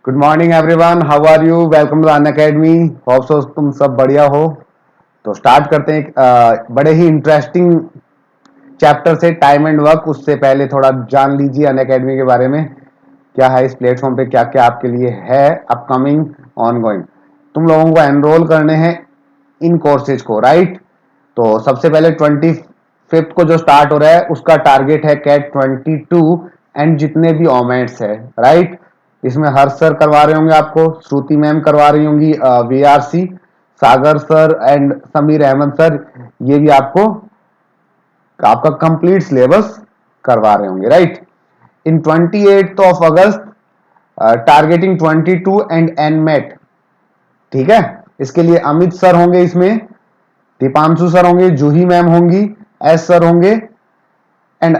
Good morning everyone, how are you? Welcome to Unacademy. Hope so तुम सब बढ़िया हो। तो स्टार्ट करते हैं एक बड़े ही इंटरेस्टिंग चैप्टर से, टाइम एंड वर्क। उससे पहले थोड़ा जान लीजिए अन अकेडमी के बारे में, क्या है इस प्लेटफॉर्म पे, क्या क्या आपके लिए है अपकमिंग, ऑन गोइंग। तुम लोगों को एनरोल करने हैं इन कोर्सेज को, राइट? तो सबसे पहले 25 को जो स्टार्ट हो रहा है उसका टारगेट है कैट 22 एंड जितने भी ओमेट्स है, राइट? इसमें हर्ष सर करवा रहे होंगे आपको, श्रुति मैम करवा रही होंगी, VRC, Sagar sir and Sameer Ahmed sir, ये भी आपको आपका कंप्लीट सिलेबस करवा रहे होंगे, right? In 28 of August targeting 22 and NMAT, ठीक है? इसके लिए अमित सर होंगे, इसमें दीपांशु सर होंगे, जूही मैम होंगी, एस सर होंगे। एंड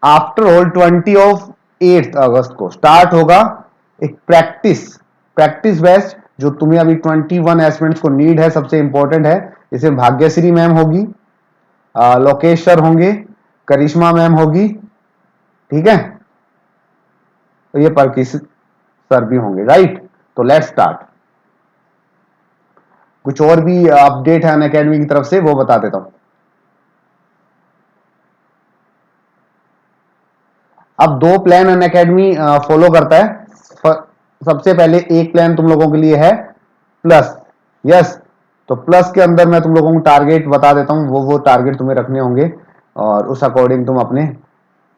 आफ्टर ऑल 28 अगस्त को स्टार्ट होगा एक प्रैक्टिस बेस्ट, जो तुम्हें अभी 21 एस्पिरेंट्स को नीड है, सबसे इंपॉर्टेंट है। इसमें भाग्यश्री मैम होगी, लोकेश सर होंगे, करिश्मा मैम होगी, ठीक है? तो ये परकिस सर भी होंगे, राइट? तो लेट्स स्टार्ट। कुछ और भी अपडेट है अन अकेडमी की तरफ से, वो बता देता हूं। अब दो प्लान अन अकेडमी फॉलो करता है। सबसे पहले एक प्लान तुम लोगों के लिए है प्लस, यस। तो प्लस के अंदर मैं तुम लोगों को टारगेट बता देता हूं, वो टारगेट तुम्हें रखने होंगे और उस अकॉर्डिंग तुम अपने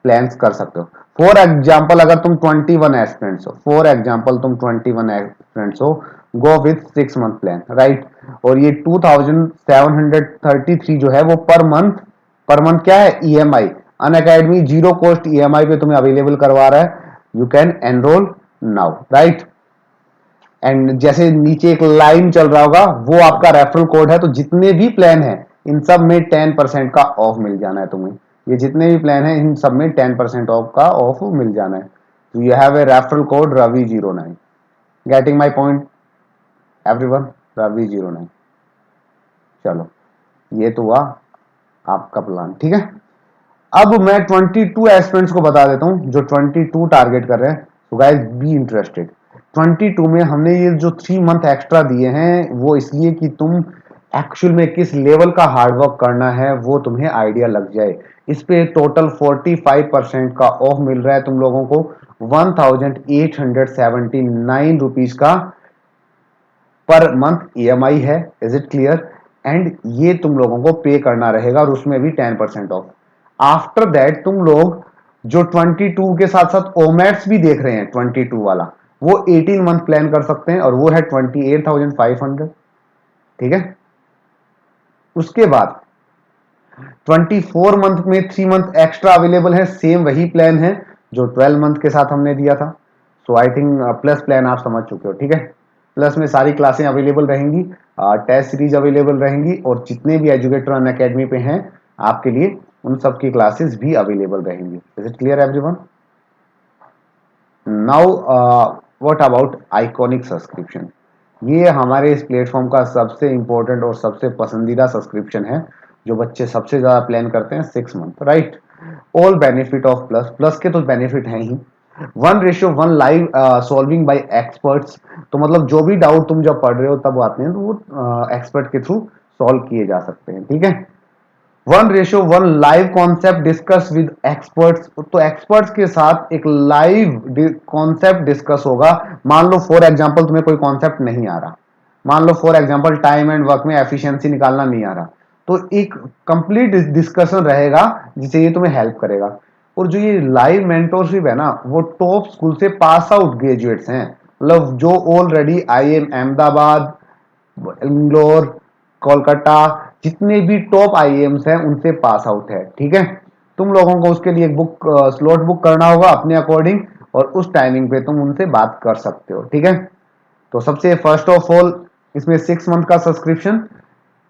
प्लान्स कर सकते हो। फॉर एग्जाम्पल, अगर तुम 21 एस्पिरेंट्स हो, फॉर एग्जाम्पल तुम 21 एस्पिरेंट्स हो, go with 6 month plan, right? और ये 2733 जो है वो पर मंथ क्या है? ईएमआई। अन अकेडमी जीरो कॉस्ट ईएमआई पे तुम्हें अवेलेबल करवा रहा है। You can enrol now, right? And जैसे नीचे एक लाइन चल रहा होगा, वो आपका रेफरल कोड है। तो जितने भी प्लान है इन सब में 10% का ऑफ मिल जाना है तुम्हें। ये जितने भी प्लान है इन सब में 10% ऑफ का ऑफ मिल जाना है। तो you have a referral code Ravi09। Getting my point everyone? Ravi09। चलो, ये तो हुआ आपका प्लान, ठीक है? अब मैं 22 एस्पिरेंट्स को बता देता हूं जो 22 टारगेट कर रहे हैं। तो गाइस बी इंटरेस्टेड। 22 में हमने ये जो 3 मंथ एक्स्ट्रा दिए हैं वो इसलिए कि तुम एक्चुअल में किस लेवल का हार्डवर्क करना है वो तुम्हें आइडिया लग जाए। इस पे टोटल 45% का ऑफ मिल रहा है तुम लोगों को। 1879 रुपीज का पर मंथ ईएमआई है। Is it clear? एंड ये तुम लोगों को पे करना रहेगा और उसमें भी 10% ऑफ। आफ्टर दैट तुम लोग जो 22 के साथ साथ ओमेट्स भी देख रहे हैं, 22 वाला, वो 18 मंथ प्लान कर सकते हैं और वो है 28,500, ठीक है? उसके बाद 24 मंथ में 3 मंथ एक्स्ट्रा अवेलेबल है। सेम वही प्लान है जो 12 मंथ के साथ हमने दिया था। सो आई थिंक प्लस प्लान आप समझ चुके हो, ठीक है? प्लस में सारी क्लासें अवेलेबल रहेंगी, टेस्ट सीरीज अवेलेबल रहेंगी और जितने भी एजुकेटर अन अकेडमी पे हैं आपके लिए उन सब की क्लासेस भी अवेलेबल रहेंगी। Is it clear everyone? Now what about iconic subscription? ये हमारे इस प्लेटफॉर्म का सबसे इंपॉर्टेंट और सबसे पसंदीदा सब्सक्रिप्शन है, जो बच्चे सबसे ज्यादा प्लान करते हैं। 6 month, right? All benefit of plus, plus के तो बेनिफिट हैं ही। 1:1 लाइव सॉल्विंग बाय एक्सपर्ट्स। तो मतलब जो भी डाउट तुम जब पढ़ रहे हो तब आते हैं तो वो एक्सपर्ट के थ्रू सॉल्व किए जा सकते हैं, ठीक है? 1:1 live concept discuss with experts. तो एक्सपर्ट्स के साथ एक लाइव कॉन्सेप्ट डिस्कस होगा। मान लो फॉर एग्जांपल तुम्हें कोई कॉन्सेप्ट नहीं आ रहा, मान लो for example time and work में एफिशिएंसी निकालना नहीं आ रहा, तो एक कंप्लीट डिस्कशन रहेगा जिससे ये तुम्हें हेल्प करेगा। और जो ये लाइव मेंटोरशिप है ना, वो टॉप स्कूल से पास आउट ग्रेजुएट्स हैं, मतलब जो ऑलरेडी आईएम अहमदाबाद, इंदौर, कोलकाता, जितने भी टॉप आईएम्स हैं उनसे पास आउट है, ठीक है? तुम लोगों को उसके लिए एक बुक स्लॉट बुक करना होगा अपने अकॉर्डिंग, और उस टाइमिंग पे तुम उनसे बात कर सकते हो, ठीक है? तो सबसे फर्स्ट ऑफ ऑल इसमें 6 मंथ का सब्सक्रिप्शन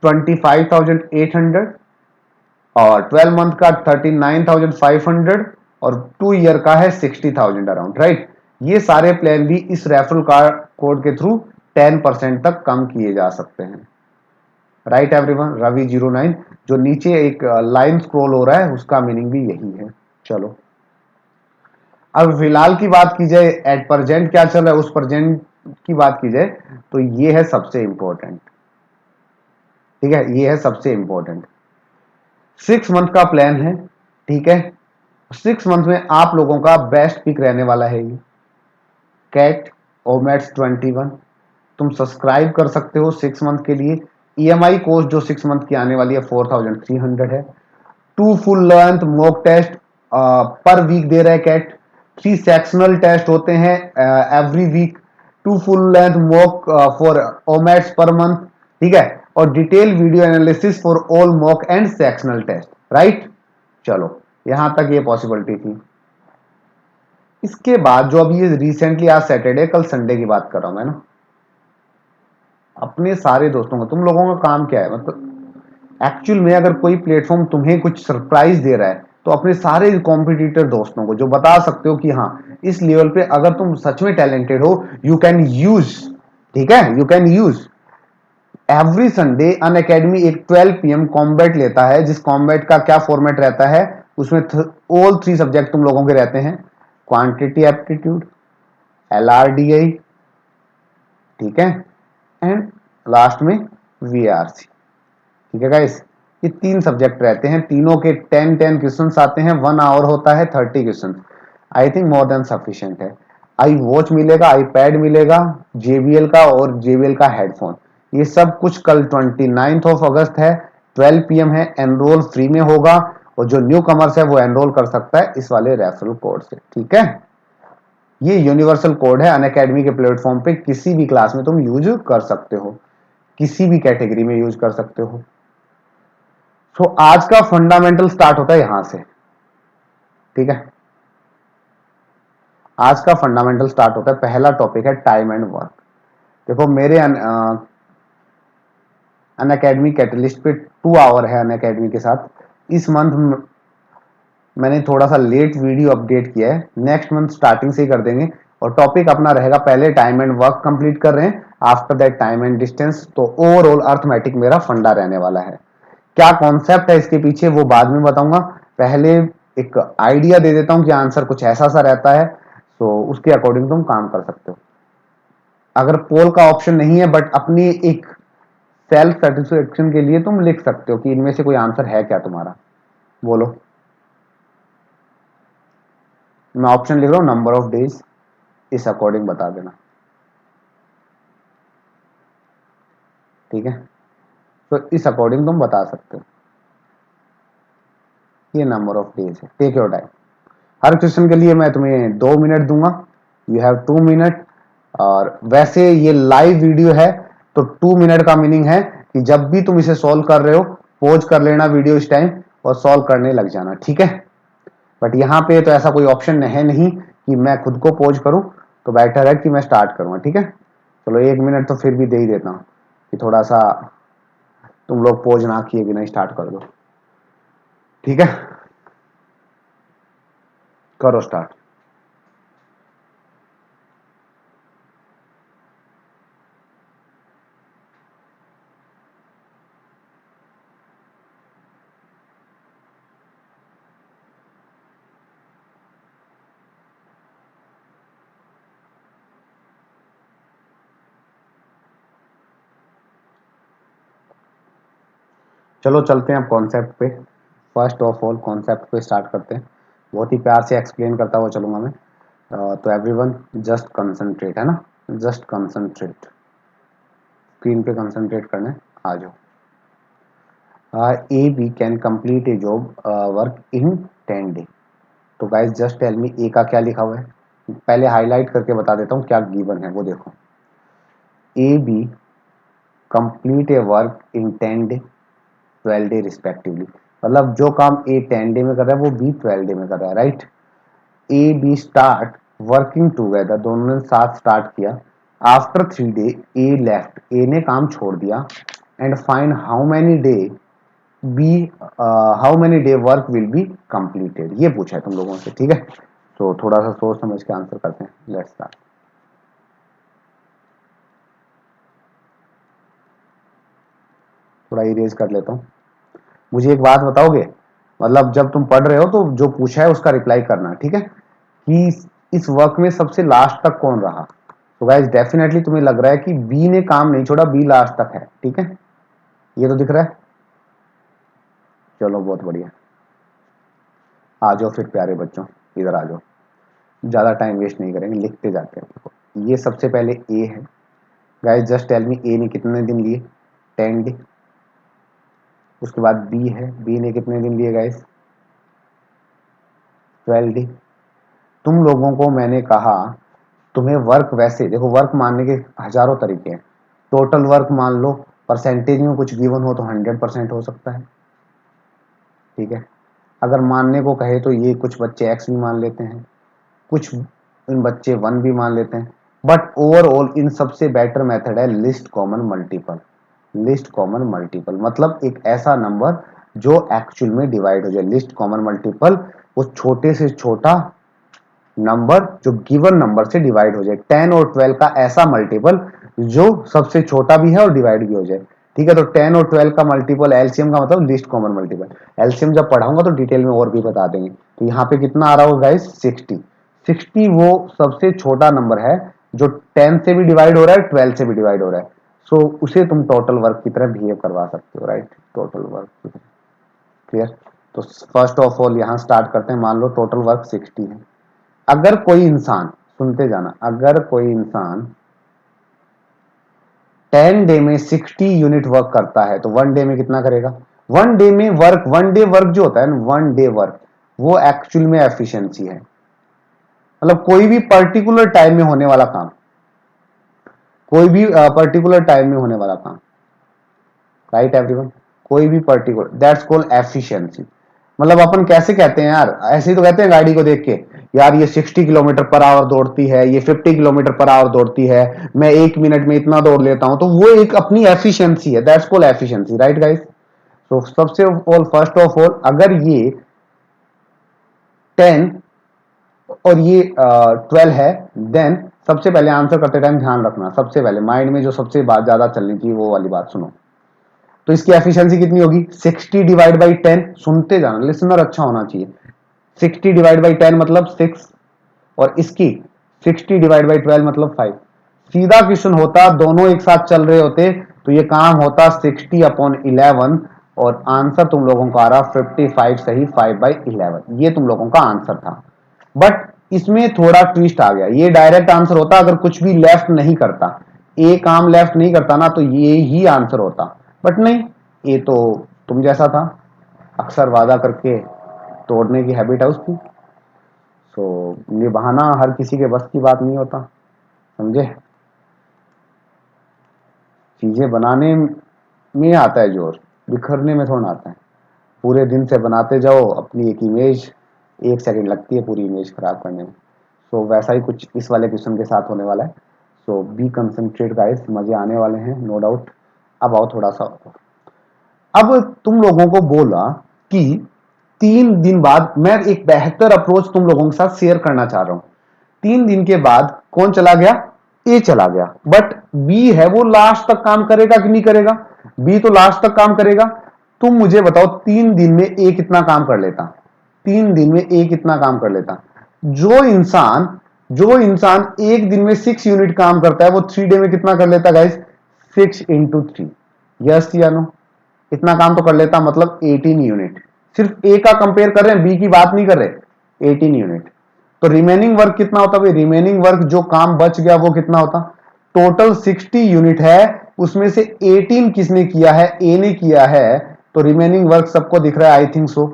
25,800, और 12 मंथ का 39,500, और 2 ईयर का है 60,000 अराउंड, राइट? ये सारे प्लान भी इस रेफरल कार्ड कोड के थ्रू 10% तक कम किए जा सकते हैं, राइट एवरीवन? Ravi09। जो नीचे एक लाइन स्क्रॉल हो रहा है उसका मीनिंग भी यही है। चलो, अब फिलहाल की बात की जाए, एट प्रेजेंट क्या चल रहा है, उस प्रेजेंट की बात की जाए, तो ये है सबसे इंपॉर्टेंट। ठीक है, ये है सबसे इंपॉर्टेंट। 6 मंथ का प्लान है। ठीक है, 6 मंथ में आप लोगों का बेस्ट पिक रहने वाला है ये कैट ओमेट्स 21। तुम सब्सक्राइब कर सकते हो 6 मंथ के लिए। ईएमआई कॉस्ट जो 6 मंथ की आने वाली है 4300 है। 2 full length mock test per week दे रहा है कैट। 3 सेक्शनल टेस्ट होते हैं every week. 2 full length mock for OMETs per month. ठीक है, और detail video analysis for all mock and sectional test. Right, चलो यहां तक ये पॉसिबिलिटी थी। इसके बाद जो अभी ये रिसेंटली, आज सैटरडे कल संडे की बात कर रहा हूं मैं ना, अपने सारे दोस्तों को, तुम लोगों का काम क्या है, मतलब एक्चुअल में अगर कोई प्लेटफॉर्म तुम्हें कुछ सरप्राइज दे रहा है तो अपने सारे कॉम्पिटिटर दोस्तों को जो बता सकते हो कि हाँ इस लेवल पे अगर तुम सच में टैलेंटेड हो, यू कैन यूज। ठीक है, you can use. Every Sunday Unacademy एक 12 PM कॉम्बैट लेता है, जिस कॉम्बैट का क्या फॉर्मेट रहता है, उसमें ऑल 3 सब्जेक्ट तुम लोगों के रहते हैं, क्वांटिटी एप्टीट्यूड, LRDI, ठीक है, एंड लास्ट में VRC। ठीक है गाइस, ये 3 सब्जेक्ट रहते हैं, तीनों के 10-10 क्वेश्चन आते हैं, 1 आवर होता है, 30 question. I think more than sufficient है। आई वॉच मिलेगा, आईपैड मिलेगा, JBL का, और JBL का हेडफोन। ये सब कुछ कल 29 अगस्त है, 12 PM है। एनरोल फ्री में होगा, और जो न्यू कमर्स है वो एनरोल कर सकता है इस वाले रेफरल कोड से। ठीक है, ये यूनिवर्सल कोड है, अनअकैडमी के प्लेटफॉर्म पे किसी भी क्लास में तुम यूज कर सकते हो, किसी भी कैटेगरी में यूज कर सकते हो। तो आज का फंडामेंटल स्टार्ट होता है यहां से। ठीक है, आज का फंडामेंटल स्टार्ट होता है, पहला टॉपिक है टाइम एंड वर्क। देखो मेरे अन अकेडमी कैटलिस्ट पे 2 आवर है अन अकेडमी के साथ। इस मंथ मैंने थोड़ा सा लेट वीडियो अपडेट किया है, नेक्स्ट मंथ स्टार्टिंग से ही कर देंगे। और टॉपिक अपना रहेगा, पहले टाइम एंड वर्क कंप्लीट कर रहे हैं, after that time and distance. तो ओवरऑल अर्थमेटिक मेरा फंडा रहने वाला है। क्या कॉन्सेप्ट है इसके पीछे वो बाद में बताऊंगा, पहले एक आइडिया दे देता हूं कि आंसर कुछ ऐसा सा रहता है, तो उसके अकॉर्डिंग तुम काम कर सकते हो। अगर पोल का ऑप्शन नहीं है, बट अपनी एक सेल्फ सेटिस्फेक्शन के लिए तुम लिख सकते हो कि इनमें से कोई आंसर है क्या तुम्हारा, बोलो। मैं ऑप्शन लिख रहा हूं, नंबर ऑफ डेज, इस अकॉर्डिंग बता देना। ठीक है, तो इस अकॉर्डिंग तुम बता सकते हो, ये नंबर ऑफ डेज है। Take your time. हर क्वेश्चन के लिए मैं तुम्हें 2 मिनट दूंगा, यू हैव 2 मिनट। और वैसे ये लाइव वीडियो है, तो 2 मिनट का मीनिंग है कि जब भी तुम इसे सॉल्व कर रहे हो, पॉज कर लेना वीडियो इस टाइम और सॉल्व करने लग जाना। ठीक है, बट यहाँ पे तो ऐसा कोई ऑप्शन है नहीं कि मैं खुद को पॉज करूं, तो बेटर है कि मैं स्टार्ट करूंगा। ठीक है, चलो 1 मिनट तो फिर भी दे ही देता हूँ कि थोड़ा सा तुम लोग पॉज ना किए बिना स्टार्ट कर दो। ठीक है, करो स्टार्ट। चलो चलते हैं अब कॉन्सेप्ट पे। फर्स्ट ऑफ ऑल कॉन्सेप्ट पे स्टार्ट करते हैं, बहुत ही प्यार से एक्सप्लेन करता हुआ चलूंगा मैं। तो एवरीवन जस्ट कंसंट्रेट, है ना, जस्ट कंसंट्रेट, स्क्रीन पे कंसंट्रेट करने आ जाओ। A B can complete a job work in 10 day. तो guys just tell me A का क्या लिखा हुआ है, पहले हाईलाइट करके बता देता हूँ क्या गिवन है वो देखो। A B complete a work in 10 day 12 day respectively, मतलब जो काम ए 10 डे में कर रहा है वो बी 12 डे में कर रहा है। Right, A B start working together, दोनों ने साथ स्टार्ट किया। After 3 day A left, A ने काम छोड़ दिया। And find how many day B, how many day work will be completed, ये पूछा है तुम लोगों से। ठीक है, तो थोड़ा सा सोच समझ के आंसर करते हैं, लेट्स स्टार्ट। थोड़ा इरेज कर लेता हूँ। मुझे एक बात बताओगे, मतलब जब तुम पढ़ रहे हो तो जो पूछा है उसका रिप्लाई करना, ठीक है, कि इस वर्क में सबसे लास्ट तक कौन रहा। तो गाइस डेफिनेटली तुम्हें लग रहा है कि बी ने काम नहीं छोड़ा, बी लास्ट तक है, ठीक है, ये तो दिख रहा है। चलो बहुत बढ़िया, आ जाओ फिर प्यारे बच्चों, इधर आ जाओ, ज्यादा टाइम वेस्ट नहीं करेंगे, लिखते जाते हैं। देखो ये सबसे पहले ए है गाइस, जस्ट टेल मी ए ने कितने दिन लिए, 10 डे। उसके बाद बी है, बी ने कितने दिन लिए गाइस, 12 डे। तुम लोगों को मैंने कहा तुम्हें वर्क, वैसे देखो वर्क मानने के हजारों तरीके हैं। टोटल वर्क मान लो, परसेंटेज में कुछ गिवन हो तो 100% हो सकता है, ठीक है। अगर मानने को कहे तो ये कुछ बच्चे एक्स भी मान लेते हैं, कुछ इन बच्चे 1 भी मान लेते हैं, बट ओवरऑल इन सबसे बेटर मेथड है list common multiple. List common multiple मतलब एक ऐसा नंबर जो एक्चुअल में डिवाइड हो जाए। लिस्ट कॉमन मल्टीपल वो छोटे से छोटा नंबर जो गिवन नंबर से डिवाइड हो जाए। 10 और 12 का ऐसा मल्टीपल जो सबसे छोटा भी है और डिवाइड भी हो जाए, ठीक है। तो 10 और 12 का मल्टीपल एलसीएम का मतलब लिस्ट कॉमन मल्टीपल। एलसीएम जब पढ़ाऊंगा तो डिटेल में और भी बता देंगे। तो यहाँ पे कितना आ रहा होगा गाइस, 60। 60 वो सबसे छोटा नंबर है जो 10 से भी डिवाइड हो रहा है, 12 से भी डिवाइड हो रहा है। सो उसे तुम टोटल वर्क की तरह बिहेव करवा सकते हो, राइट, टोटल वर्क। क्लियर। तो फर्स्ट ऑफ ऑल यहाँ स्टार्ट करते हैं, मान लो टोटल वर्क 60 है। अगर कोई इंसान, सुनते जाना, अगर कोई इंसान 10 डे में 60 यूनिट वर्क करता है तो 1 डे में कितना करेगा। 1 डे में वर्क, 1 डे वर्क जो होता है ना, 1 डे वर्क वो एक्चुअल में एफिशिएंसी है। मतलब कोई भी पर्टिकुलर टाइम में होने वाला काम, कोई भी पर्टिकुलर टाइम में होने वाला काम, राइट एवरीवन, कोई भी पर्टिकुलर, दैट्स कॉल्ड एफिशिएंसी। मतलब अपन कैसे कहते हैं यार, ऐसे ही तो कहते हैं गाड़ी को देख के, यार ये 60 किलोमीटर पर आवर दौड़ती है, ये 50 किलोमीटर पर आवर दौड़ती है, मैं 1 मिनट में इतना दौड़ लेता हूं, तो वो एक अपनी एफिशिएंसी है, that's called efficiency, right guys. तो सबसे ऑल फर्स्ट ऑफ ऑल अगर ये 10 और ये 12 है, देन सबसे पहले आंसर करते टाइम ध्यान रखना, सबसे पहले माइंड में जो सबसे बात ज्यादा चलनी चाहिए वो वाली बात सुनो। तो इसकी एफिशिएंसी कितनी होगी, 60 डिवाइड बाई 10, सुनते जाना, लिसनर अच्छा होना चाहिए। 60 डिवाइड बाई 10 मतलब 6, और इसकी 60 डिवाइड बाई 12 मतलब 5। सीधा क्वेश्चन होता, दोनों एक साथ चल रहे होते तो ये काम होता 60 अपॉन 11, और आंसर तुम लोगों को आ रहा 55 सही, 5/11, ये तुम लोगों का आंसर था। बट इसमें थोड़ा ट्विस्ट आ गया, ये डायरेक्ट आंसर होता अगर कुछ भी लेफ्ट नहीं करता, ए काम लेफ्ट नहीं करता ना, तो ये ही आंसर होता। बट नहीं, ये तो तुम जैसा था, अक्सर वादा करके तोड़ने की हैबिट है उसकी। तो निभाना हर किसी के बस की बात नहीं होता, समझे। चीजें बनाने में आता है जोर, बिखरने में थोड़ा आता है। पूरे दिन से बनाते जाओ अपनी एक इमेज, 1 सेकंड लगती है पूरी इमेज खराब करने में। सो वैसा ही कुछ इस वाले क्वेश्चन के साथ होने वाला है। सो बी कंसंट्रेट गाइस, मजे आने वाले हैं नो डाउट। अब आओ थोड़ा सा, अब तुम लोगों को बोला कि 3 दिन बाद मैं एक बेहतर अप्रोच तुम लोगों के साथ शेयर करना चाह रहा हूं। 3 दिन के बाद कौन चला गया, ए चला गया, बट बी है वो लास्ट तक काम करेगा कि नहीं करेगा, बी तो लास्ट तक काम करेगा। तुम मुझे बताओ 3 दिन में ए कितना काम कर लेता, 3 दिन में ए कितना काम कर लेता। जो इंसान 1 दिन में 6 यूनिट काम करता है वो 3 डे में कितना कर लेता गाइस, 6 × 3, यस या नो। इतना काम तो कर लेता, मतलब 18 यूनिट। सिर्फ ए का कंपेयर कर रहे हैं, बी की बात नहीं कर रहे, 18 यूनिट। तो रिमेनिंग वर्क कितना होता है, रिमेनिंग वर्क जो काम बच गया वो कितना होता, टोटल 60 यूनिट है, उसमें से 18 किसने किया है, ए ने किया है। तो रिमेनिंग वर्क सबको दिख रहा है, आई थिंक सो।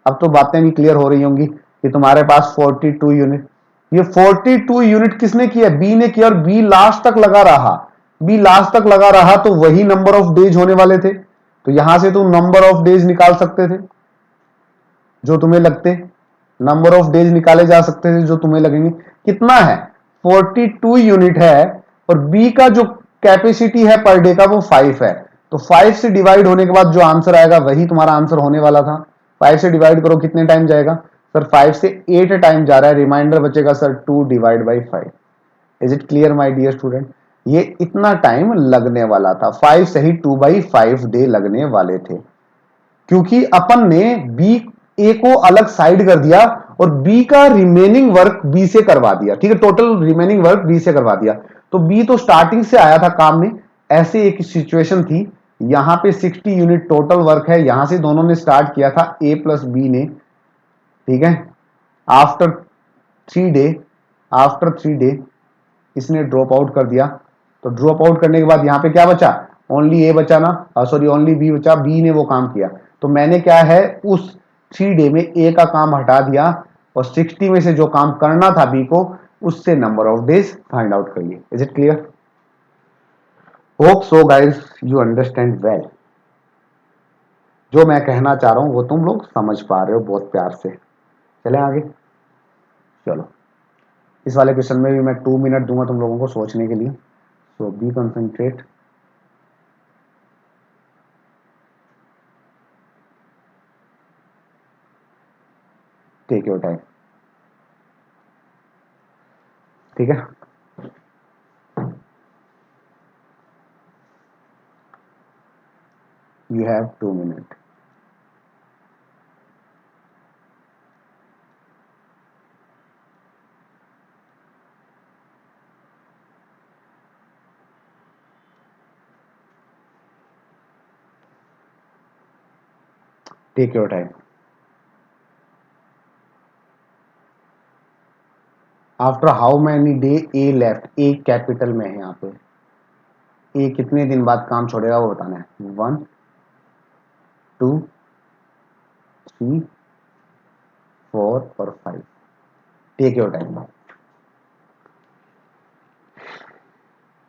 अब तो बातें भी क्लियर हो रही होंगी कि तुम्हारे पास 42 यूनिट, ये 42 यूनिट किसने किया, बी ने किया, और बी लास्ट तक लगा रहा, बी लास्ट तक लगा रहा, तो वही नंबर ऑफ डेज होने वाले थे। तो यहां से तुम नंबर ऑफ डेज निकाल सकते थे जो तुम्हें लगते, नंबर ऑफ डेज निकाले जा सकते थे जो तुम्हें लगेंगे। कितना है, 42 यूनिट है, और बी का जो कैपेसिटी है पर डे का वो 5 है। तो 5 से डिवाइड होने के बाद जो आंसर आएगा वही तुम्हारा आंसर होने वाला था। 5 से डिवाइड करो कितने टाइम जाएगा सर, 5 से 8 टाइम जा रहा है, रिमाइंडर बचेगा sir 2 divide by 5। Is it clear my dear student, ये इतना टाइम लगने वाला था, 5 से ही 2/5 डे लगने वाले थे, क्योंकि अपन ने बी ए को अलग साइड कर दिया और बी का रिमेनिंग वर्क बी से करवा दिया, ठीक है, टोटल रिमेनिंग वर्क बी से करवा दिया। तो बी तो स्टार्टिंग से आया था काम में, ऐसे एक सिचुएशन थी, यहां पे 60 यूनिट टोटल वर्क है, यहां से दोनों ने स्टार्ट किया था ए प्लस बी ने, ठीक है। आफ्टर 3 डे, आफ्टर 3 डे इसने ड्रॉप आउट कर दिया। तो ड्रॉप आउट करने के बाद यहां पे क्या बचा, ओनली ए बचा ना, सॉरी ओनली बी बचा, बी ने वो काम किया। तो मैंने क्या है उस 3 डे में ए का काम हटा दिया और 60 में से जो काम करना था बी को, उससे number of days find out करिए। Is it clear? Hope so guys you understand well. जो मैं कहना चाह रहा हूं वो तुम लोग समझ पा रहे हो बहुत प्यार से। चले आगे, चलो। इस वाले क्वेश्चन में भी मैं 2 मिनट दूंगा तुम लोगों को सोचने के लिए, so be concentrate. Take your time, ठीक है। You have 2 minute. Take your time. After how many day A left, A capital में है यहाँ पे, ए कितने दिन बाद काम छोड़ेगा वो बताना है। 1, 2, 3, 4 और 5। Take your time,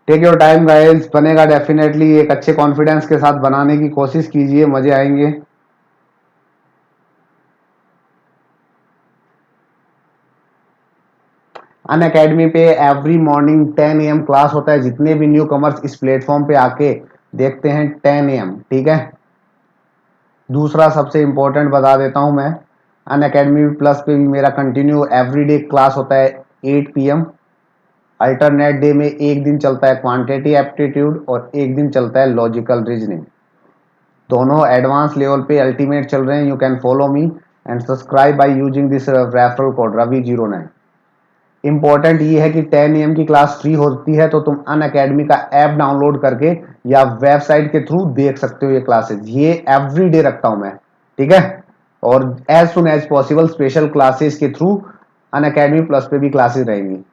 take your time guys. बनेगा डेफिनेटली, एक अच्छे कॉन्फिडेंस के साथ बनाने की कोशिश कीजिए, मजे आएंगे। अन अकेडमी पे एवरी मॉर्निंग 10 AM क्लास होता है, जितने भी न्यू कमर्स इस प्लेटफॉर्म पे आके देखते हैं 10 AM, ठीक है। दूसरा सबसे इंपॉर्टेंट बता देता हूं मैं, अन अकेडमी प्लस पे भी मेरा कंटिन्यू एवरीडे क्लास होता है 8 PM। अल्टरनेट डे में एक दिन चलता है क्वांटिटी एप्टीट्यूड और एक दिन चलता है लॉजिकल रीजनिंग। दोनों एडवांस लेवल पे अल्टीमेट चल रहे हैं। You can follow me and subscribe by using this referral code रवि09। इंपॉर्टेंट ये है कि 10 AM की क्लास फ्री होती है, तो तुम अन अकेडमी का ऐप डाउनलोड करके या वेबसाइट के थ्रू देख सकते हो ये क्लासेस। ये एवरी डे रखता हूं मैं, ठीक है। और as soon as possible special classes के थ्रू अन अकेडमी प्लस पे भी क्लासेस रहेंगी।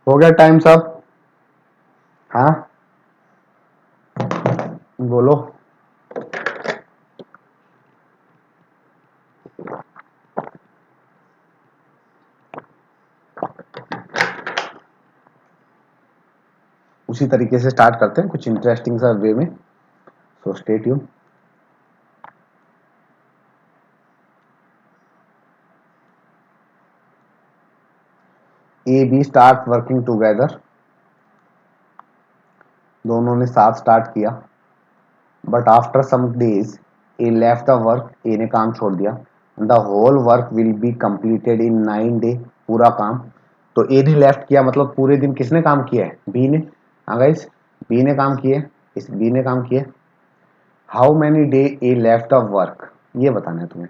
हो गया टाइम सब? हाँ, बोलो। उसी तरीके से स्टार्ट करते हैं कुछ इंटरेस्टिंग सा वे में, so stay tune. A B start working together, दोनों ने साथ स्टार्ट किया, but after some days A left the work, A ने काम छोड़ दिया। The whole work will be completed in 9 day, पूरा काम। तो ए ने लेफ्ट किया मतलब पूरे दिन किसने काम किया है, बी ने। हाँ गाइस, बी ने काम किए, इस बी ने काम किए। How many day A left the work, ये बताना है तुम्हें।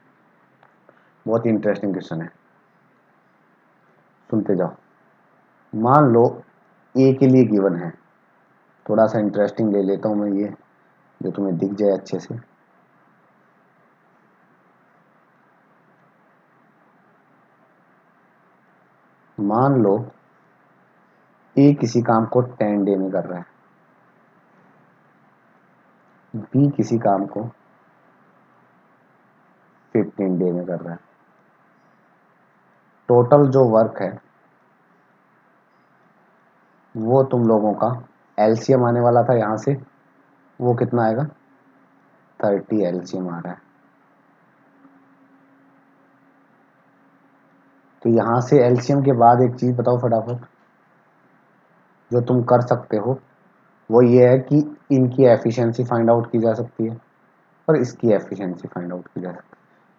बहुत ही इंटरेस्टिंग क्वेश्चन है, सुनते जाओ। मान लो ए के लिए गिवन है, थोड़ा सा इंटरेस्टिंग ले लेता हूं मैं ये, जो तुम्हें दिख जाए अच्छे से। मान लो ए किसी काम को 10 डे में कर रहा है, बी किसी काम को 15 डे में कर रहा है। टोटल जो वर्क है वो तुम लोगों का एलसीएम आने वाला था यहाँ से, वो कितना आएगा 30 एलसीएम आ रहा है। तो यहाँ से एलसीएम के बाद एक चीज बताओ फटाफट जो तुम कर सकते हो, वो ये है कि इनकी एफिशिएंसी फाइंड आउट की जा सकती है और इसकी एफिशिएंसी फाइंड आउट की जा सकती है।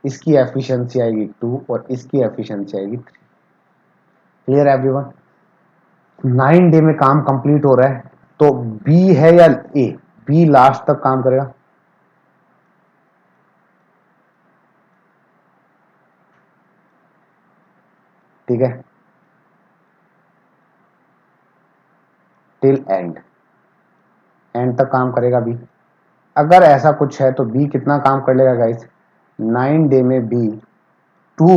इसकी एफिशिएंसी आएगी 2 और इसकी एफिशिएंसी आएगी 3। Clear everyone? 9 डे में काम कंप्लीट हो रहा है, तो बी है या ए? बी लास्ट तक काम करेगा। ठीक है, टिल एंड, एंड तक काम करेगा बी। अगर ऐसा कुछ है तो बी कितना काम कर लेगा गाइस? 9 डे में बी 2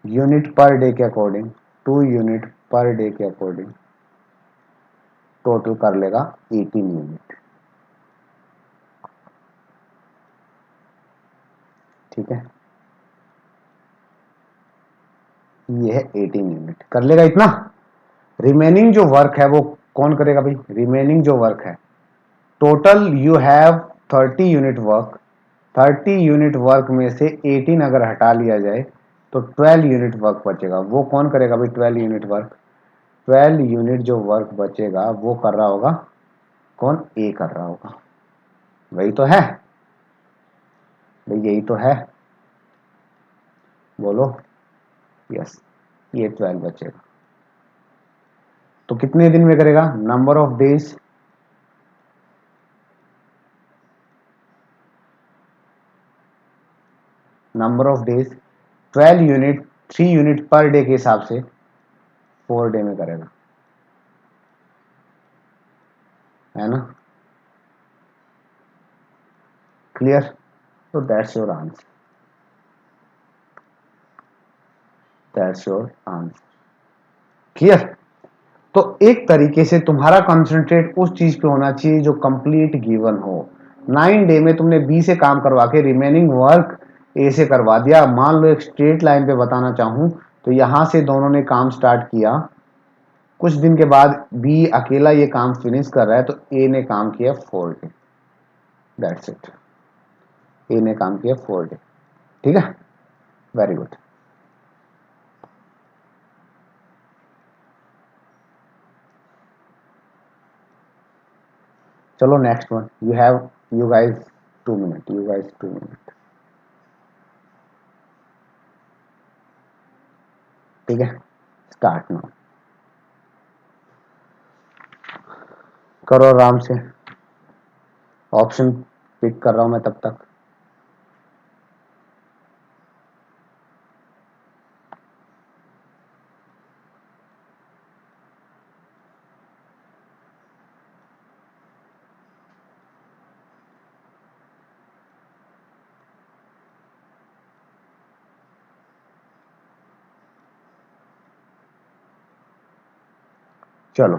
यूनिट पर डे के अकॉर्डिंग, 2 यूनिट पर डे के अकॉर्डिंग टोटल कर लेगा 18 यूनिट। ठीक है, ये है 18 यूनिट कर लेगा इतना। रिमेनिंग जो वर्क है वो कौन करेगा भाई? रिमेनिंग जो वर्क है, total you have 30 unit work, 30 unit work में से 18 अगर हटा लिया जाए तो 12 यूनिट वर्क बचेगा। वो कौन करेगा भाई 12 यूनिट वर्क? 12 यूनिट जो वर्क बचेगा वो कर रहा होगा कौन? ए कर रहा होगा। वही तो है भाई, यही तो है, बोलो। यस, ये 12 बचेगा। तो कितने दिन में करेगा? Number of days, number of days 12 unit, 3 unit per day के हिसाब से 4 डे में करेगा, है ना? क्लियर? तो that's your answer, that's your answer. Clear? तो एक तरीके से तुम्हारा कंसंट्रेट उस चीज पे होना चाहिए जो कंप्लीट गिवन हो। 9 डे में तुमने बी से काम करवा के रिमेनिंग वर्क ए से करवा दिया। मान लो एक स्ट्रेट लाइन पे बताना चाहूं तो यहां से दोनों ने काम स्टार्ट किया, कुछ दिन के बाद बी अकेला ये काम फिनिश कर रहा है तो ए ने काम किया 4 डे। दैट्स इट, ए ने काम किया 4 डे। ठीक है, वेरी गुड। चलो next one, you have, you guys 2 minute, you guys 2 minute. ठीक है, स्टार्ट नाउ। करो आराम से, ऑप्शन पिक कर रहा हूं मैं तब तक। चलो,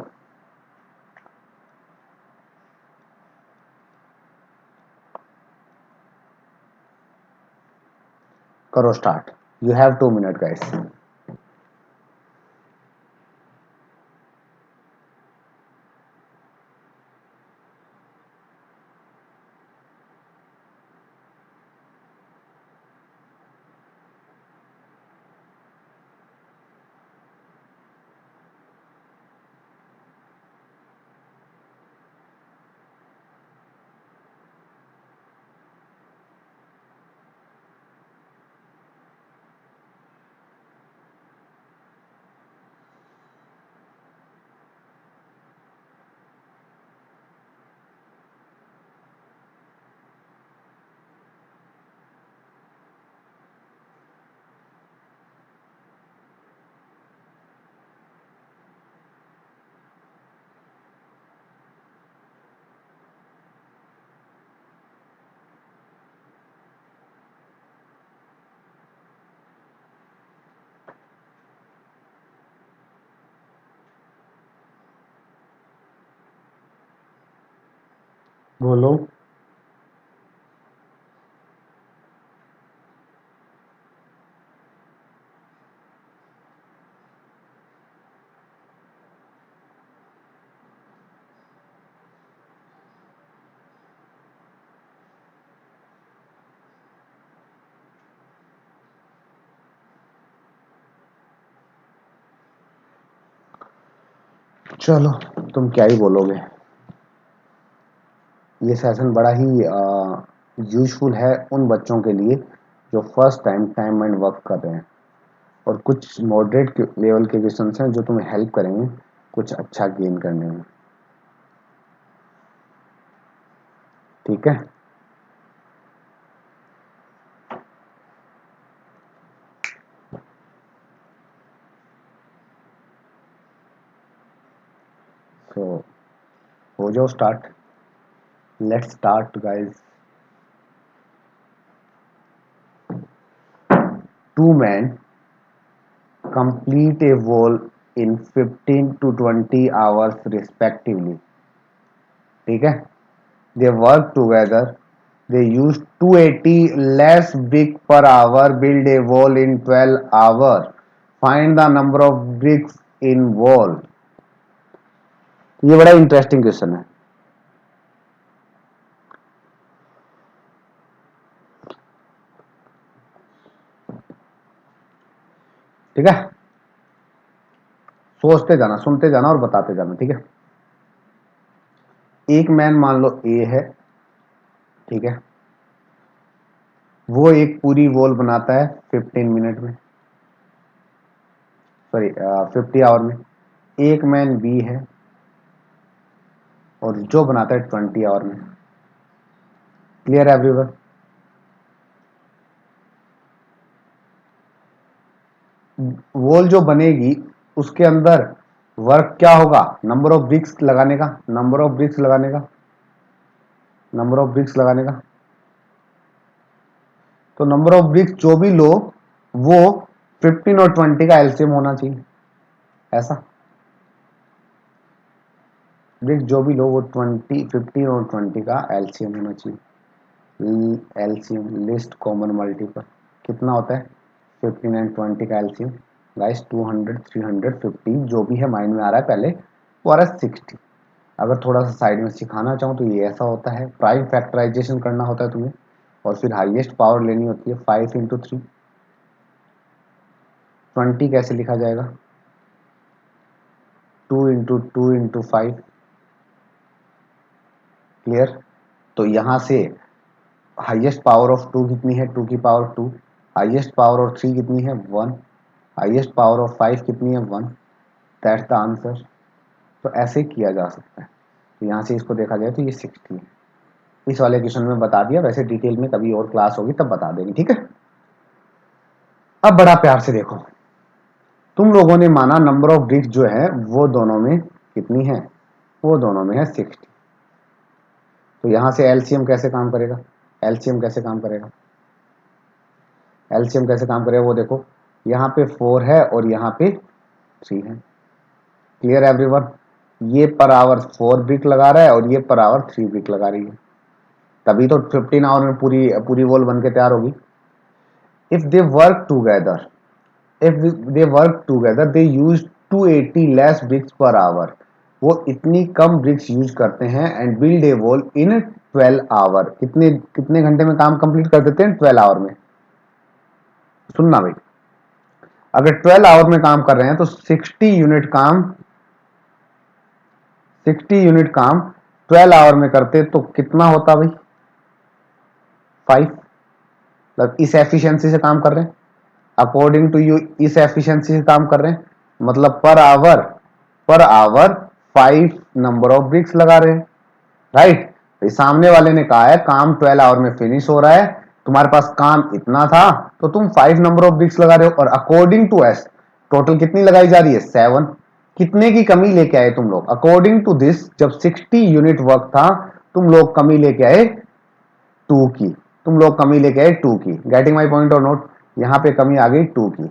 करो start, you have 2 minute guys. बोलो, चलो तुम क्या ही बोलोगे। ये सेशन बड़ा ही यूजफुल है उन बच्चों के लिए जो first time time and work कर रहे हैं, और कुछ मॉडरेट लेवल के क्वेश्चन हैं जो तुम्हें हेल्प करेंगे कुछ अच्छा गेन करने में। ठीक है, तो हो जाओ start. Let's start guys. Two man complete a wall in 15 to 20 hours respectively। ठीक है, they work together, they use 280 less brick per hour, build a wall in 12 hours, find the number of bricks in wall। ये बड़ा interesting question है। ठीक है, सोचते जाना, सुनते जाना और बताते जाना। ठीक है, एक मैन मान लो ए है, ठीक है, वो एक पूरी वॉल बनाता है 15 मिनट में, सॉरी 50 आवर में। एक मैन बी है और जो बनाता है 20 आवर में। Clear everyone? वॉल जो बनेगी उसके अंदर वर्क क्या होगा? नंबर ऑफ ब्रिक्स लगाने का, नंबर ऑफ ब्रिक्स लगाने का, नंबर ऑफ ब्रिक्स लगाने का। तो नंबर ऑफ ब्रिक्स जो भी लो वो 15 और 20 का एलसीएम होना चाहिए। ऐसा ब्रिक्स जो भी लो वो 20, 15 और 20 का एलसीएम होना चाहिए। एलसीएम लिस्ट कॉमन मल्टीपल कितना होता है? 15 एंड 20 का एलसीएम गाइस 200, 350 जो भी है माइंड में आ रहा है पहले वो आ रहा है 60। अगर थोड़ा सा साइड में सिखाना चाहूँ तो ये ऐसा होता है, प्राइम फैक्टराइजेशन करना होता है तुम्हें और फिर हाईएस्ट पावर लेनी होती है 5 इंटू 3। 20 कैसे लिखा जाएगा? 2 इंटू 2 इंटू 5। क्लियर? तो यहाँ से हाईएस्ट पावर ऑफ 2 कितनी है? 2 की पावर 2। हाईएस्ट पावर ऑफ 3 कितनी है? 1। हाईएस्ट पावर ऑफ 5 कितनी है? 1। That's the answer. तो ऐसे किया जा सकता है। तो यहाँ से इसको देखा जाए तो ये 60 है। इस वाले क्वेश्चन में बता दिया, वैसे डिटेल में कभी और क्लास होगी तब बता देंगे। ठीक है, अब बड़ा प्यार से देखो। तुम लोगों ने माना नंबर ऑफ ब्रिक्स जो है वो दोनों में कितनी है? वो दोनों में है 60। तो यहां से एलसीएम कैसे काम करेगा? एलसीएम कैसे काम करेगा? एलसीएम कैसे काम करेगा वो देखो, यहाँ पे 4 है और यहाँ पे 3 है। Clear everyone? ये पर आवर 4 ब्रिक लगा रहा है और ये पर आवर 3 ब्रिक लगा रही है, तभी तो 15 आवर में पूरी पूरी वॉल बन के तैयार होगी। If they work together, if they work together they use 280 less bricks per hour। वो इतनी कम ब्रिक्स यूज करते हैं and build a wall in 12 hour. कितने कितने घंटे में काम कंप्लीट कर देते हैं? 12 आवर में। सुनना भाई, अगर 12 आवर में काम कर रहे हैं तो 60 यूनिट काम 12 आवर में करते तो कितना होता भाई? 5। मतलब इस एफिशिएंसी से काम कर रहे हैं, अकॉर्डिंग टू यू इस एफिशिएंसी से काम कर रहे हैं, मतलब per hour 5 number of BRICS लगा रहे हैं। राइट? सामने वाले ने कहा है काम 12 आवर में फिनिश हो रहा है, तुम्हारे पास काम इतना था तो तुम 5 नंबर ऑफ ब्रिक्स लगा रहे हो, और अकॉर्डिंग टू एस टोटल कितनी लगाई जा रही है? 7। कितने की कमी लेके आए तुम लोग? अकॉर्डिंग टू दिस जब 60 यूनिट वर्क था तुम लोग कमी लेके आए 2 की। तुम लोग कमी लेके आए 2 की। गेटिंग माई पॉइंट और नोट? यहां पे कमी आ गई 2 की।